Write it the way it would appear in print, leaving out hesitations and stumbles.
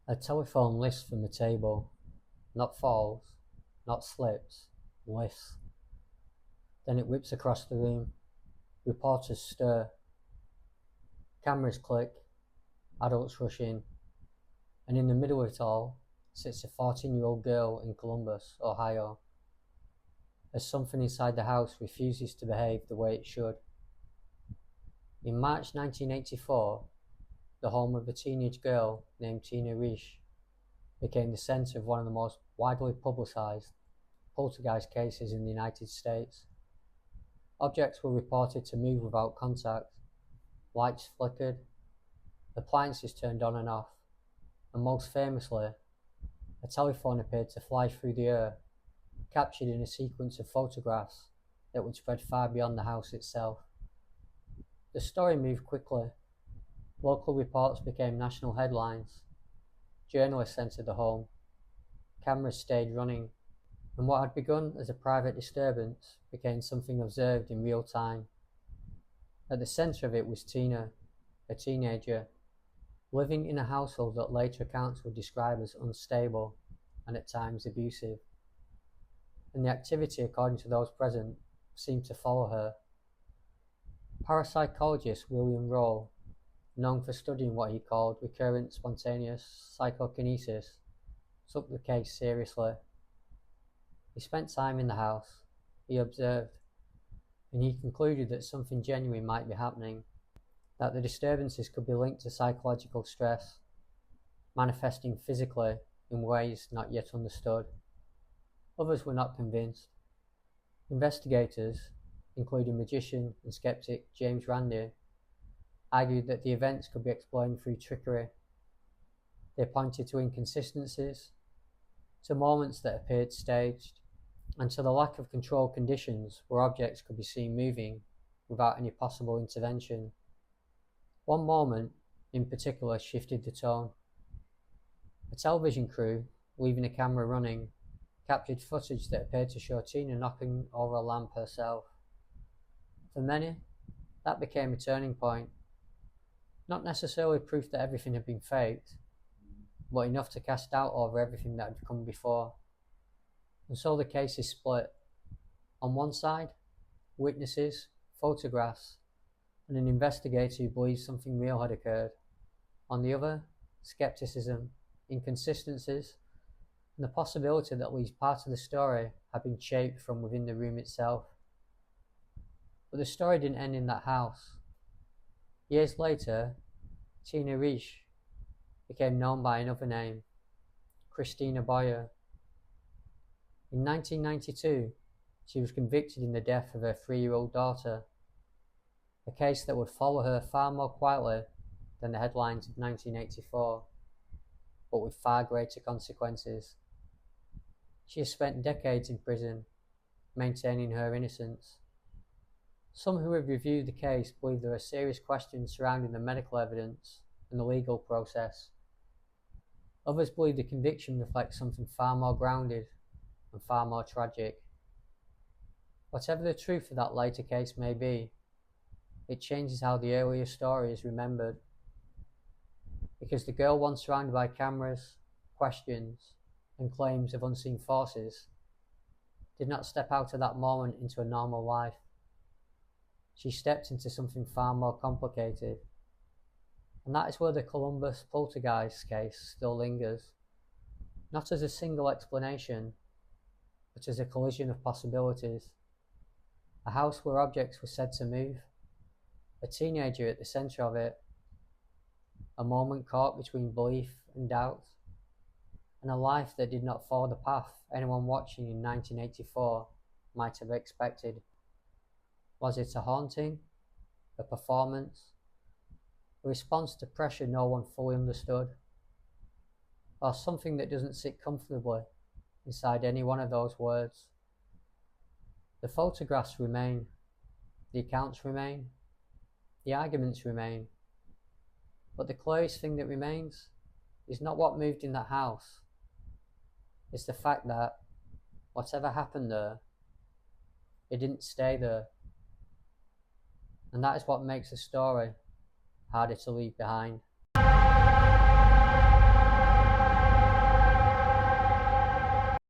A telephone lifts from the table, not falls, not slips, lifts. Then it whips across the room. Reporters stir. Cameras click. Adults rush in. And in the middle of it all sits a 14-year-old girl in Columbus, Ohio, as something inside the house refuses to behave the way it should. In March 1984, the home of a teenage girl named Tina Resch became the centre of one of the most widely publicised poltergeist cases in the United States. Objects were reported to move without contact, lights flickered, appliances turned on and off, and most famously, a telephone appeared to fly through the air, captured in a sequence of photographs that would spread far beyond the house itself. The story moved quickly. Local reports became national headlines. Journalists entered the home. Cameras stayed running, and what had begun as a private disturbance became something observed in real time. At the centre of it was Tina, a teenager, living in a household that later accounts would describe as unstable and at times abusive. And the activity, according to those present, seemed to follow her. Parapsychologist William Rowe, known for studying what he called recurrent spontaneous psychokinesis, took the case seriously. He spent time in the house, he observed, and he concluded that something genuine might be happening, that the disturbances could be linked to psychological stress, manifesting physically in ways not yet understood. Others were not convinced. Investigators, including magician and skeptic James Randi, argued that the events could be explained through trickery. They pointed to inconsistencies, to moments that appeared staged, and to the lack of controlled conditions where objects could be seen moving without any possible intervention. One moment, in particular, shifted the tone. A television crew, leaving a camera running, captured footage that appeared to show Tina knocking over a lamp herself. For many, that became a turning point. Not necessarily proof that everything had been faked, but enough to cast doubt over everything that had come before. And so the case is split. On one side, witnesses, photographs, and an investigator who believes something real had occurred. On the other, skepticism, inconsistencies, and the possibility that at least part of the story had been shaped from within the room itself. But the story didn't end in that house. Years later, Tina Resch became known by another name, Christina Boyer. In 1992, she was convicted in the death of her 3-year-old daughter, a case that would follow her far more quietly than the headlines of 1984, but with far greater consequences. She has spent decades in prison, maintaining her innocence. Some who have reviewed the case believe there are serious questions surrounding the medical evidence and the legal process. Others believe the conviction reflects something far more grounded and far more tragic. Whatever the truth of that later case may be, it changes how the earlier story is remembered. Because the girl, once surrounded by cameras, questions, and claims of unseen forces, did not step out of that moment into a normal life. She stepped into something far more complicated. And that is where the Columbus Poltergeist case still lingers, not as a single explanation, but as a collision of possibilities. A house where objects were said to move, a teenager at the centre of it, a moment caught between belief and doubt, and a life that did not follow the path anyone watching in 1984 might have expected. Was it a haunting, a performance, a response to pressure no one fully understood, or something that doesn't sit comfortably inside any one of those words? The photographs remain, the accounts remain, the arguments remain, but the clearest thing that remains is not what moved in that house. It's the fact that whatever happened there, it didn't stay there. And that is what makes a story harder to leave behind.